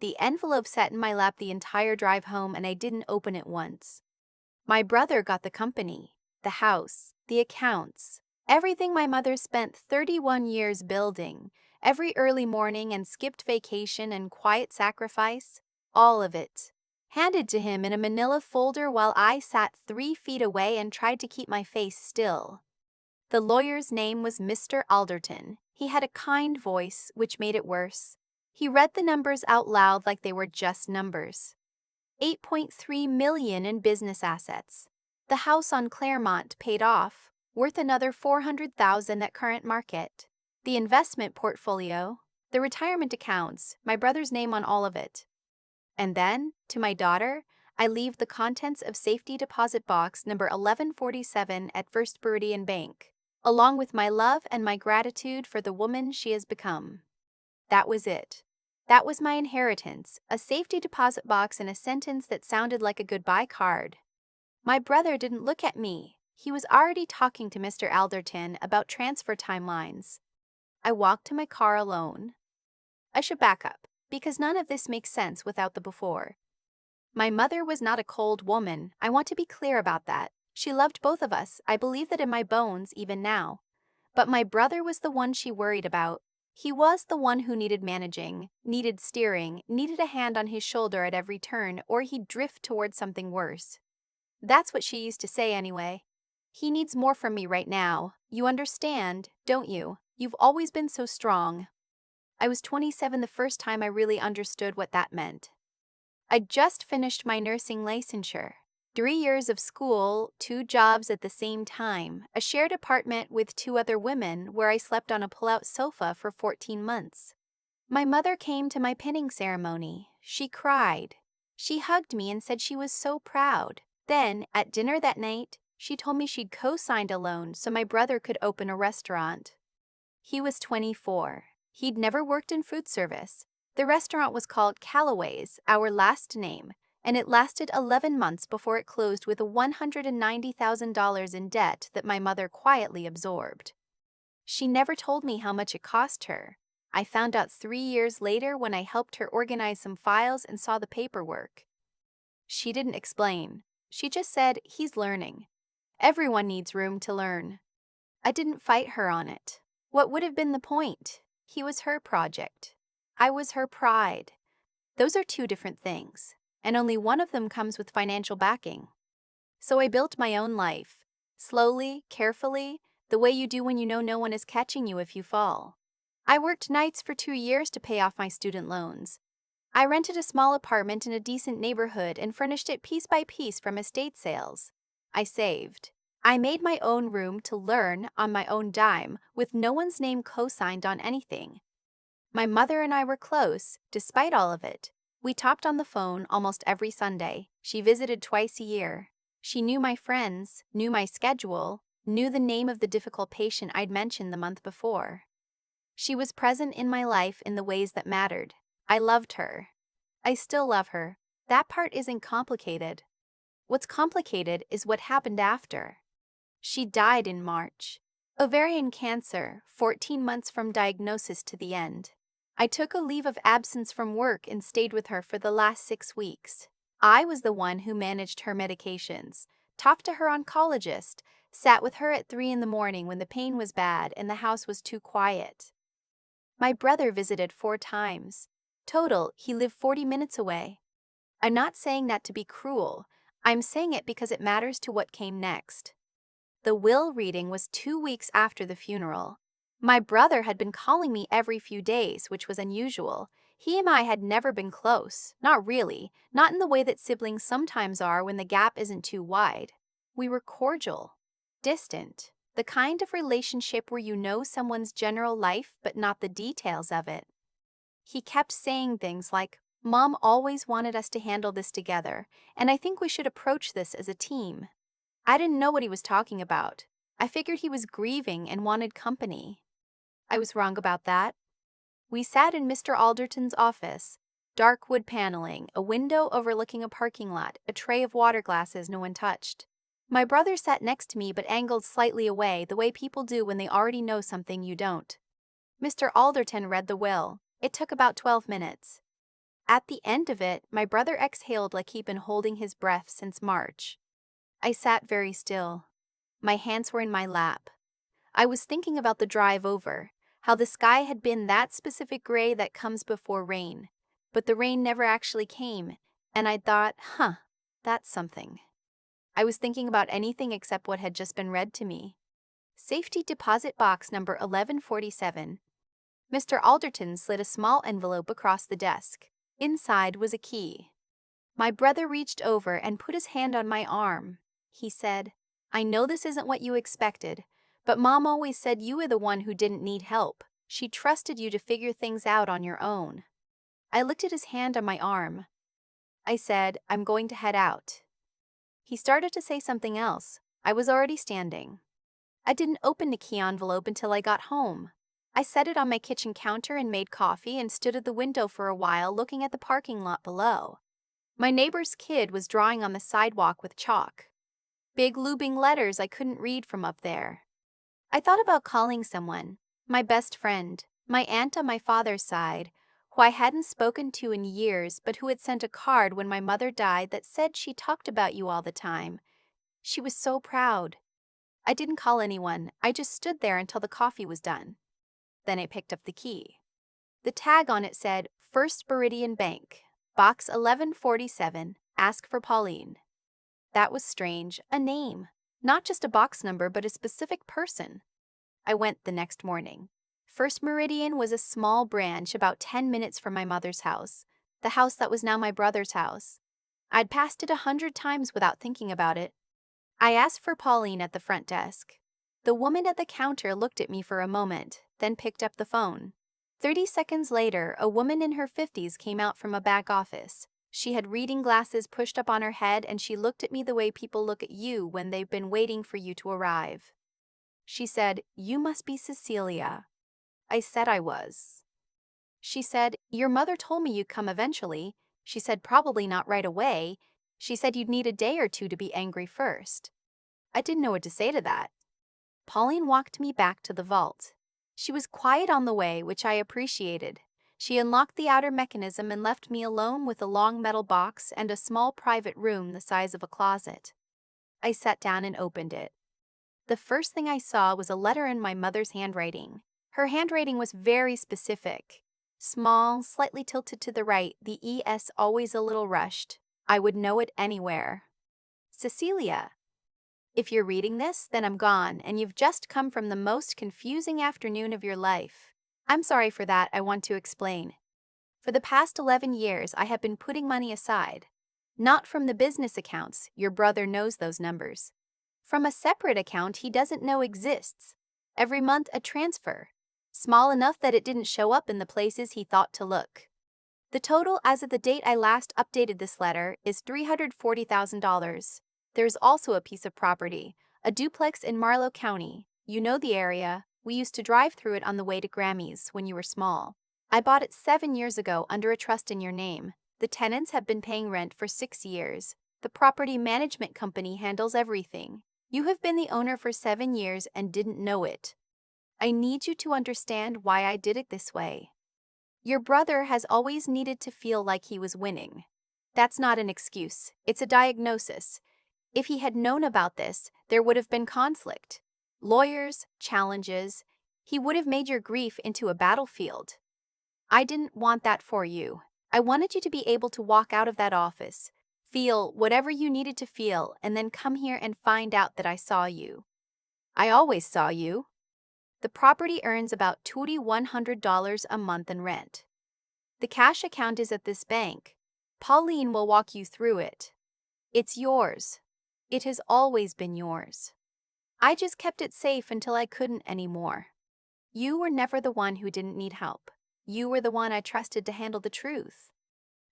The envelope sat in my lap the entire drive home and I didn't open it once. My brother got the company, the house, the accounts, everything my mother spent 31 years building, every early morning and skipped vacation and quiet sacrifice, all of it. Handed to him in a manila folder while I sat 3 feet away and tried to keep my face still. The lawyer's name was Mr. Alderton. He had a kind voice, which made it worse. He read the numbers out loud like they were just numbers. 8.3 million in business assets. The house on Claremont paid off, worth another 400,000 at current market. The investment portfolio, the retirement accounts, my brother's name on all of it. And then, to my daughter, I leave the contents of safety deposit box number 1147 at First Meridian Bank, along with my love and my gratitude for the woman she has become. That was it. That was my inheritance, a safety deposit box and a sentence that sounded like a goodbye card. My brother didn't look at me. He was already talking to Mr. Alderton about transfer timelines. I walked to my car alone. I should back up, because none of this makes sense without the before. My mother was not a cold woman. I want to be clear about that. She loved both of us. I believe that in my bones even now. But my brother was the one she worried about. He was the one who needed managing, needed steering, needed a hand on his shoulder at every turn, or he'd drift towards something worse. That's what she used to say anyway. He needs more from me right now. You understand, don't you? You've always been so strong. I was 27 the first time I really understood what that meant. I'd just finished my nursing licensure. 3 years of school, 2 jobs at the same time, a shared apartment with 2 other women where I slept on a pull-out sofa for 14 months. My mother came to my pinning ceremony. She cried. She hugged me and said she was so proud. Then, at dinner that night, she told me she'd co-signed a loan so my brother could open a restaurant. He was 24. He'd never worked in food service. The restaurant was called Callaway's, our last name, and it lasted 11 months before it closed with a $190,000 in debt that my mother quietly absorbed. She never told me how much it cost her. I found out 3 years later when I helped her organize some files and saw the paperwork. She didn't explain. She just said, "He's learning. Everyone needs room to learn." I didn't fight her on it. What would have been the point? He was her project. I was her pride. Those are 2 different things, and only one of them comes with financial backing. So I built my own life, slowly, carefully, the way you do when you know no one is catching you if you fall. I worked nights for 2 years to pay off my student loans. I rented a small apartment in a decent neighborhood and furnished it piece by piece from estate sales. I saved. I made my own room to learn on my own dime with no one's name co-signed on anything. My mother and I were close, despite all of it. We talked on the phone almost every Sunday. She visited twice a year. She knew my friends, knew my schedule, knew the name of the difficult patient I'd mentioned the month before. She was present in my life in the ways that mattered. I loved her. I still love her. That part isn't complicated. What's complicated is what happened after. She died in March. Ovarian cancer, 14 months from diagnosis to the end. I took a leave of absence from work and stayed with her for the last 6 weeks. I was the one who managed her medications, talked to her oncologist, sat with her at 3 in the morning when the pain was bad and the house was too quiet. My brother visited 4 times. Total, he lived 40 minutes away. I'm not saying that to be cruel. I'm saying it because it matters to what came next. The will reading was 2 weeks after the funeral. My brother had been calling me every few days, which was unusual. He and I had never been close, not really, not in the way that siblings sometimes are when the gap isn't too wide. We were cordial, distant, the kind of relationship where you know someone's general life but not the details of it. He kept saying things like, "Mom always wanted us to handle this together, and I think we should approach this as a team." I didn't know what he was talking about. I figured he was grieving and wanted company. I was wrong about that. We sat in Mr. Alderton's office. Dark wood paneling, a window overlooking a parking lot, a tray of water glasses no one touched. My brother sat next to me but angled slightly away, the way people do when they already know something you don't. Mr. Alderton read the will. It took about 12 minutes. At the end of it, my brother exhaled like he'd been holding his breath since March. I sat very still. My hands were in my lap. I was thinking about the drive over, how the sky had been that specific gray that comes before rain. But the rain never actually came, and I'd thought, that's something. I was thinking about anything except what had just been read to me. Safety deposit box number 1147. Mr. Alderton slid a small envelope across the desk. Inside was a key. My brother reached over and put his hand on my arm. He said, "I know this isn't what you expected, but Mom always said you were the one who didn't need help. She trusted you to figure things out on your own." I looked at his hand on my arm. I said, "I'm going to head out." He started to say something else. I was already standing. I didn't open the key envelope until I got home. I set it on my kitchen counter and made coffee and stood at the window for a while looking at the parking lot below. My neighbor's kid was drawing on the sidewalk with chalk. Big looping letters I couldn't read from up there. I thought about calling someone, my best friend, my aunt on my father's side, who I hadn't spoken to in years but who had sent a card when my mother died that said she talked about you all the time. She was so proud. I didn't call anyone, I just stood there until the coffee was done. Then I picked up the key. The tag on it said, First Meridian Bank, Box 1147, ask for Pauline. That was strange, a name. Not just a box number, but a specific person. I went the next morning. First Meridian was a small branch about 10 minutes from my mother's house, the house that was now my brother's house. I'd passed it 100 times without thinking about it. I asked for Pauline at the front desk. The woman at the counter looked at me for a moment, then picked up the phone. 30 seconds later, a woman in her 50s came out from a back office. She had reading glasses pushed up on her head, and she looked at me the way people look at you when they've been waiting for you to arrive. She said, "You must be Cecelia." I said I was. She said, "Your mother told me you'd come eventually." She said, "Probably not right away." She said you'd need a day or two to be angry first. I didn't know what to say to that. Pauline walked me back to the vault. She was quiet on the way, which I appreciated. She unlocked the outer mechanism and left me alone with a long metal box and a small private room the size of a closet. I sat down and opened it. The first thing I saw was a letter in my mother's handwriting. Her handwriting was very specific. Small, slightly tilted to the right, the ES always a little rushed. I would know it anywhere. Cecelia. If you're reading this, then I'm gone, and you've just come from the most confusing afternoon of your life. I'm sorry for that, I want to explain. For the past 11 years, I have been putting money aside. Not from the business accounts, your brother knows those numbers. From a separate account he doesn't know exists. Every month a transfer. Small enough that it didn't show up in the places he thought to look. The total as of the date I last updated this letter is $340,000. There's also a piece of property, a duplex in Marlow County. You know the area. We used to drive through it on the way to Grammy's when you were small. I bought it 7 years ago under a trust in your name. The tenants have been paying rent for 6 years. The property management company handles everything. You have been the owner for 7 years and didn't know it. I need you to understand why I did it this way. Your brother has always needed to feel like he was winning. That's not an excuse, it's a diagnosis. If he had known about this, there would have been conflict. Lawyers, challenges. He would have made your grief into a battlefield. I didn't want that for you. I wanted you to be able to walk out of that office, feel whatever you needed to feel, and then come here and find out that I saw you. I always saw you. The property earns about $2,100 a month in rent. The cash account is at this bank. Pauline will walk you through it. It's yours. It has always been yours. I just kept it safe until I couldn't anymore. You were never the one who didn't need help. You were the one I trusted to handle the truth.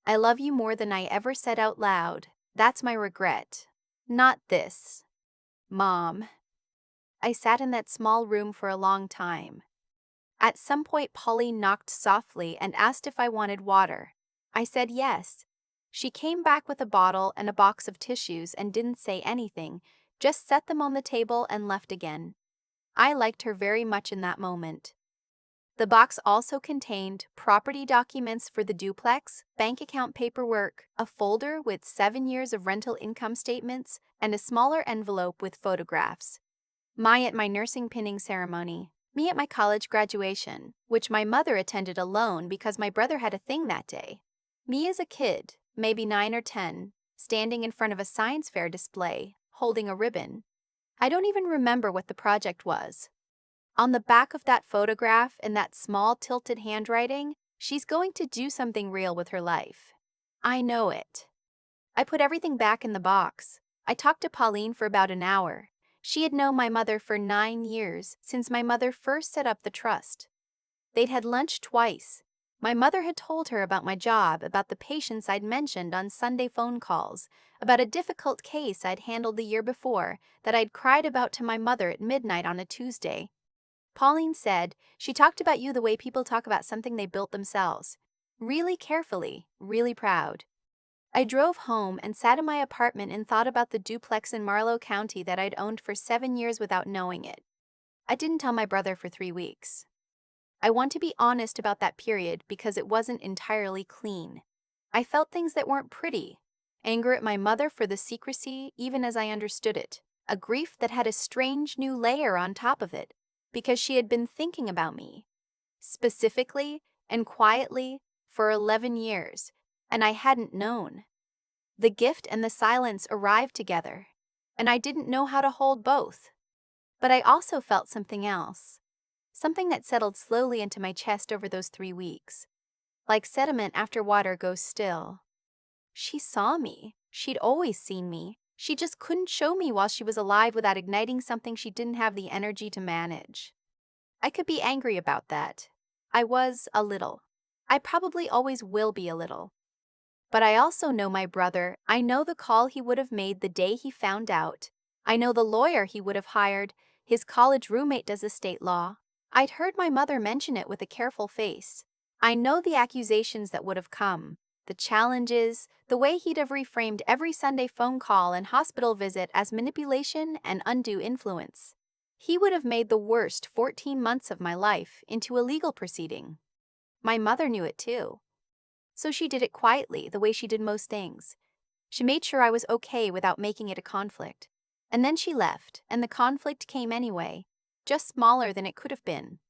I love you more than I ever said out loud. That's my regret. Not this. Mom. I sat in that small room for a long time. At some point, Pauline knocked softly and asked if I wanted water. I said yes. She came back with a bottle and a box of tissues and didn't say anything, just set them on the table and left again. I liked her very much in that moment. The box also contained property documents for the duplex, bank account paperwork, a folder with 7 years of rental income statements, and a smaller envelope with photographs. At my nursing pinning ceremony, me at my college graduation, which my mother attended alone because my brother had a thing that day. Me as a kid, maybe 9 or 10, standing in front of a science fair display, holding a ribbon. I don't even remember what the project was. On the back of that photograph in that small tilted handwriting, she's going to do something real with her life. I know it. I put everything back in the box. I talked to Pauline for about an hour. She had known my mother for 9 years, since my mother first set up the trust. They'd had lunch twice. My mother had told her about my job, about the patients I'd mentioned on Sunday phone calls, about a difficult case I'd handled the year before that I'd cried about to my mother at midnight on a Tuesday. Pauline said, "She talked about you the way people talk about something they built themselves. Really carefully, really proud." I drove home and sat in my apartment and thought about the duplex in Marlow County that I'd owned for 7 years without knowing it. I didn't tell my brother for 3 weeks. I want to be honest about that period because it wasn't entirely clean. I felt things that weren't pretty. Anger at my mother for the secrecy, even as I understood it. A grief that had a strange new layer on top of it, because she had been thinking about me, specifically and quietly, for 11 years, and I hadn't known. The gift and the silence arrived together, and I didn't know how to hold both. But I also felt something else. Something that settled slowly into my chest over those 3 weeks. Like sediment after water goes still. She saw me. She'd always seen me. She just couldn't show me while she was alive without igniting something she didn't have the energy to manage. I could be angry about that. I was a little. I probably always will be a little. But I also know my brother. I know the call he would have made the day he found out. I know the lawyer he would have hired. His college roommate does estate law. I'd heard my mother mention it with a careful face. I know the accusations that would have come, the challenges, the way he'd have reframed every Sunday phone call and hospital visit as manipulation and undue influence. He would have made the worst 14 months of my life into a legal proceeding. My mother knew it too. So she did it quietly, the way she did most things. She made sure I was okay without making it a conflict. And then she left, and the conflict came anyway, just smaller than it could have been.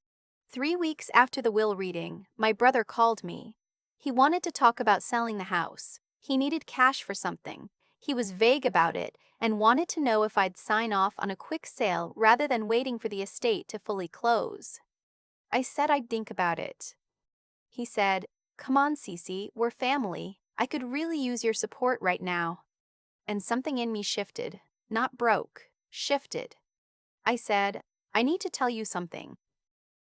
3 weeks after the will reading, my brother called me. He wanted to talk about selling the house. He needed cash for something. He was vague about it and wanted to know if I'd sign off on a quick sale rather than waiting for the estate to fully close. I said I'd think about it. He said, "Come on, Cece, we're family. I could really use your support right now." And something in me shifted, not broke, shifted. I said, "I need to tell you something."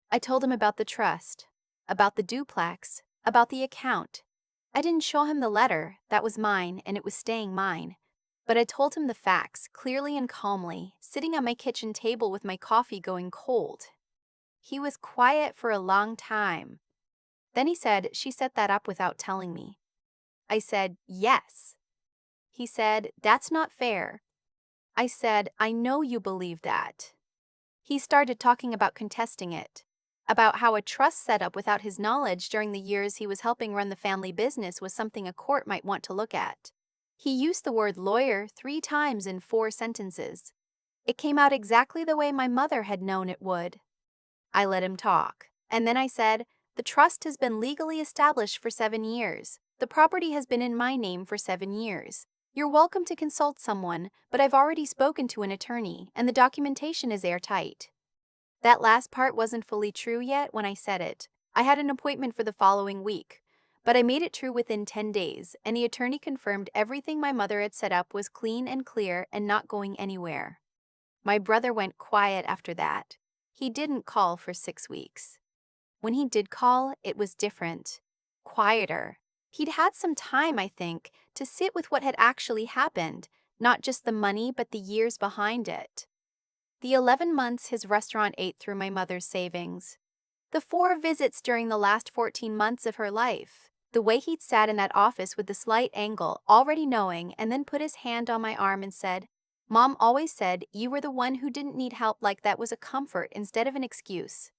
I told him about the trust, about the duplex, about the account. I didn't show him the letter, that was mine and it was staying mine. But I told him the facts, clearly and calmly, sitting at my kitchen table with my coffee going cold. He was quiet for a long time. Then he said, "She set that up without telling me." I said, "Yes." He said, "That's not fair." I said, "I know you believe that." He started talking about contesting it, about how a trust set up without his knowledge during the years he was helping run the family business was something a court might want to look at. He used the word lawyer 3 times in 4 sentences. It came out exactly the way my mother had known it would. I let him talk, and then I said, "The trust has been legally established for 7 years. The property has been in my name for 7 years. You're welcome to consult someone, but I've already spoken to an attorney, and the documentation is airtight." That last part wasn't fully true yet when I said it. I had an appointment for the following week, but I made it true within 10 days, and the attorney confirmed everything my mother had set up was clean and clear and not going anywhere. My brother went quiet after that. He didn't call for 6 weeks. When he did call, it was different, quieter. He'd had some time, I think, to sit with what had actually happened, not just the money but the years behind it. The 11 months his restaurant ate through my mother's savings. The 4 visits during the last 14 months of her life. The way he'd sat in that office with the slight angle, already knowing, and then put his hand on my arm and said, "Mom always said you were the one who didn't need help, like that was a comfort instead of an excuse."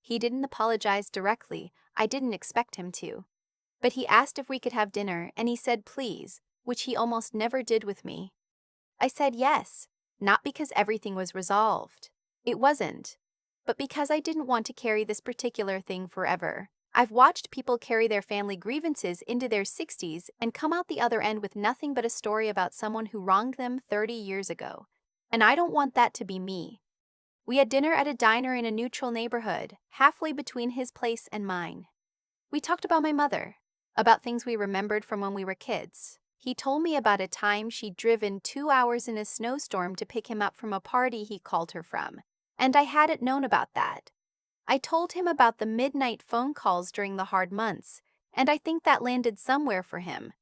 He didn't apologize directly. I didn't expect him to. But he asked if we could have dinner, and he said please, which he almost never did with me. I said yes, not because everything was resolved. It wasn't. But because I didn't want to carry this particular thing forever. I've watched people carry their family grievances into their 60s and come out the other end with nothing but a story about someone who wronged them 30 years ago. And I don't want that to be me. We had dinner at a diner in a neutral neighborhood, halfway between his place and mine. We talked about my mother, about things we remembered from when we were kids. He told me about a time she'd driven 2 hours in a snowstorm to pick him up from a party he called her from, and I hadn't known about that. I told him about the midnight phone calls during the hard months, and I think that landed somewhere for him.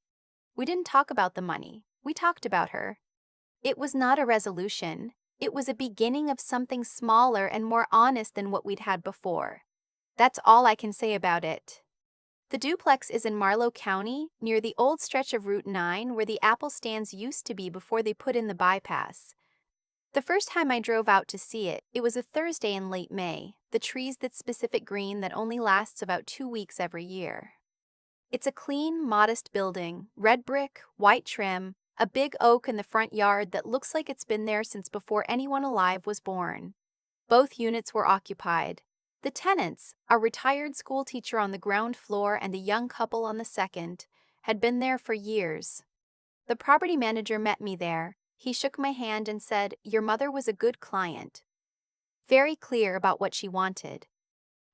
We didn't talk about the money. We talked about her. It was not a resolution. It was a beginning of something smaller and more honest than what we'd had before. That's all I can say about it. The duplex is in Marlow County, near the old stretch of Route 9 where the Apple stands used to be before they put in the bypass. The first time I drove out to see it, it was a Thursday in late May, the trees that specific green that only lasts about 2 weeks every year. It's a clean, modest building, red brick, white trim, a big oak in the front yard that looks like it's been there since before anyone alive was born. Both units were occupied. The tenants, a retired school teacher on the ground floor and a young couple on the second, had been there for years. The property manager met me there. He shook my hand and said, "Your mother was a good client." Very clear about what she wanted.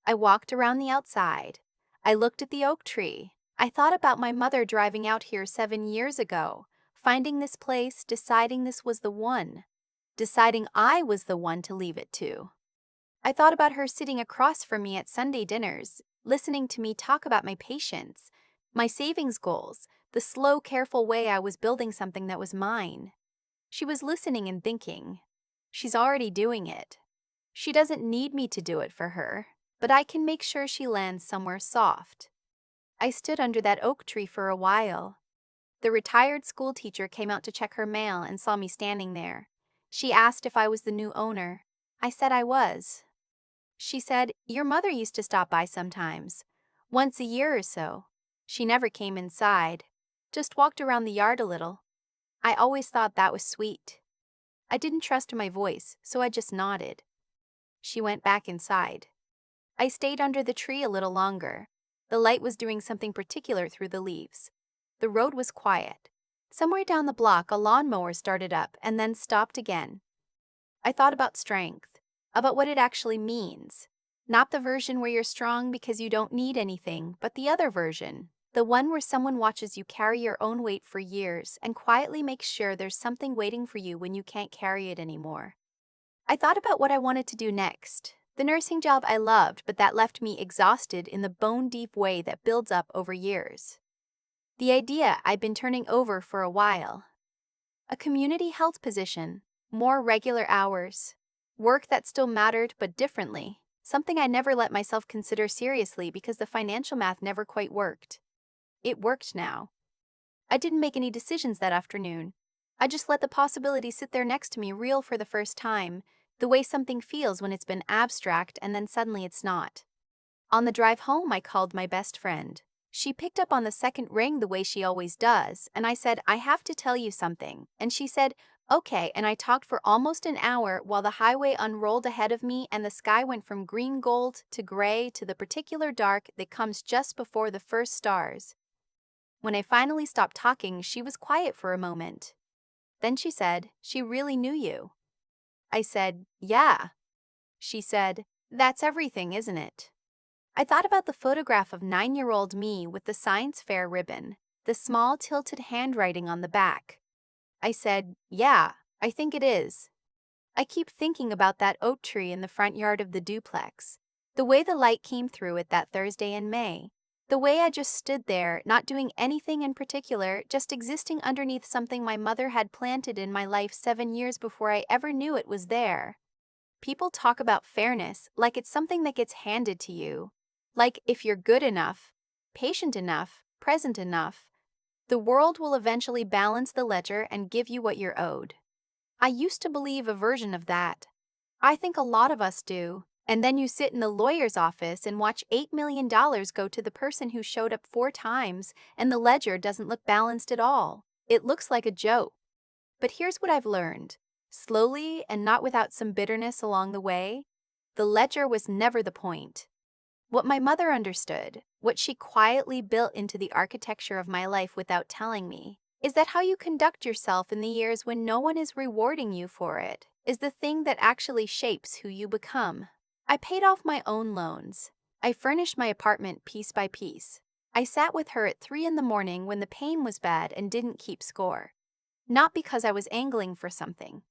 I walked around the outside. I looked at the oak tree. I thought about my mother driving out here 7 years ago, finding this place, deciding this was the one, deciding I was the one to leave it to. I thought about her sitting across from me at Sunday dinners, listening to me talk about my patience, my savings goals, the slow, careful way I was building something that was mine. She was listening and thinking. She's already doing it. She doesn't need me to do it for her, but I can make sure she lands somewhere soft. I stood under that oak tree for a while. The retired school teacher came out to check her mail and saw me standing there. She asked if I was the new owner. I said I was. She said, "Your mother used to stop by sometimes, once a year or so. She never came inside, just walked around the yard a little." I always thought that was sweet. I didn't trust my voice, so I just nodded. She went back inside. I stayed under the tree a little longer. The light was doing something particular through the leaves. The road was quiet. Somewhere down the block, a lawnmower started up and then stopped again. I thought about strength, about what it actually means. Not the version where you're strong because you don't need anything, but the other version. The one where someone watches you carry your own weight for years and quietly makes sure there's something waiting for you when you can't carry it anymore. I thought about what I wanted to do next. The nursing job I loved, but that left me exhausted in the bone-deep way that builds up over years. The idea I'd been turning over for a while. A community health position, more regular hours, work that still mattered but differently, something I never let myself consider seriously because the financial math never quite worked. It worked now. I didn't make any decisions that afternoon. I just let the possibility sit there next to me real for the first time, the way something feels when it's been abstract and then suddenly it's not. On the drive home, I called my best friend. She picked up on the second ring the way she always does, and I said, "I have to tell you something." And she said, "Okay," and I talked for almost an hour while the highway unrolled ahead of me and the sky went from green gold to gray to the particular dark that comes just before the first stars. When I finally stopped talking, she was quiet for a moment. Then she said, "She really knew you." I said, "Yeah." She said, "That's everything, isn't it?" I thought about the photograph of 9-year-old me with the science fair ribbon, the small tilted handwriting on the back. I said, "Yeah, I think it is." I keep thinking about that oak tree in the front yard of the duplex, the way the light came through it that Thursday in May. The way I just stood there, not doing anything in particular, just existing underneath something my mother had planted in my life 7 years before I ever knew it was there. People talk about fairness like it's something that gets handed to you. Like if you're good enough, patient enough, present enough, the world will eventually balance the ledger and give you what you're owed. I used to believe a version of that. I think a lot of us do. And then you sit in the lawyer's office and watch $8 million go to the person who showed up 4 times, and the ledger doesn't look balanced at all. It looks like a joke. But here's what I've learned. Slowly, and not without some bitterness along the way, the ledger was never the point. What my mother understood, what she quietly built into the architecture of my life without telling me, is that how you conduct yourself in the years when no one is rewarding you for it is the thing that actually shapes who you become. I paid off my own loans. I furnished my apartment piece by piece. I sat with her at 3 in the morning when the pain was bad and didn't keep score. Not because I was angling for something,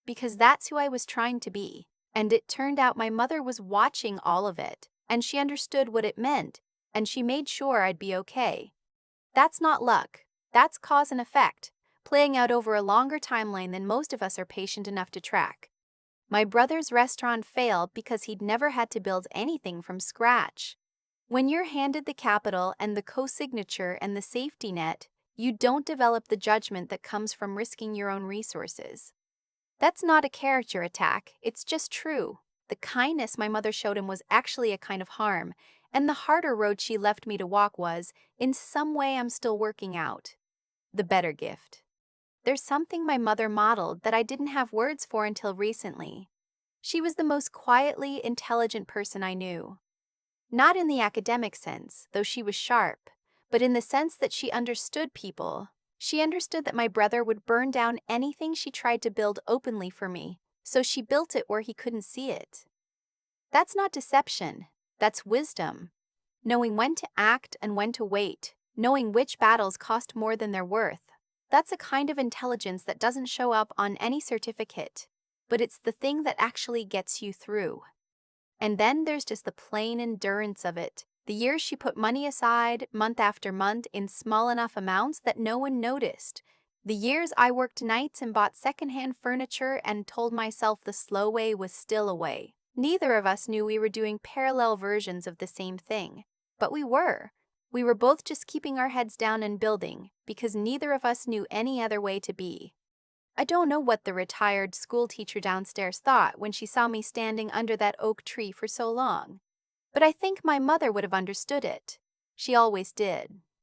because that's who I was trying to be. And it turned out my mother was watching all of it, and she understood what it meant, and she made sure I'd be okay. That's not luck. That's cause and effect, playing out over a longer timeline than most of us are patient enough to track. My brother's restaurant failed because he'd never had to build anything from scratch. When you're handed the capital and the co-signature and the safety net, you don't develop the judgment that comes from risking your own resources. That's not a character attack, it's just true. The kindness my mother showed him was actually a kind of harm, and the harder road she left me to walk was, in some way I'm still working out. The better gift. There's something my mother modeled that I didn't have words for until recently. She was the most quietly intelligent person I knew. Not in the academic sense, though she was sharp, but in the sense that she understood people. She understood that my brother would burn down anything she tried to build openly for me, so she built it where he couldn't see it. That's not deception, that's wisdom. Knowing when to act and when to wait, knowing which battles cost more than they're worth. That's a kind of intelligence that doesn't show up on any certificate, but it's the thing that actually gets you through. And then there's just the plain endurance of it. The years she put money aside, month after month, in small enough amounts that no one noticed. The years I worked nights and bought secondhand furniture and told myself the slow way was still a way. Neither of us knew we were doing parallel versions of the same thing. But we were. We were both just keeping our heads down and building, because neither of us knew any other way to be. I don't know what the retired school teacher downstairs thought when she saw me standing under that oak tree for so long, but I think my mother would have understood it. She always did.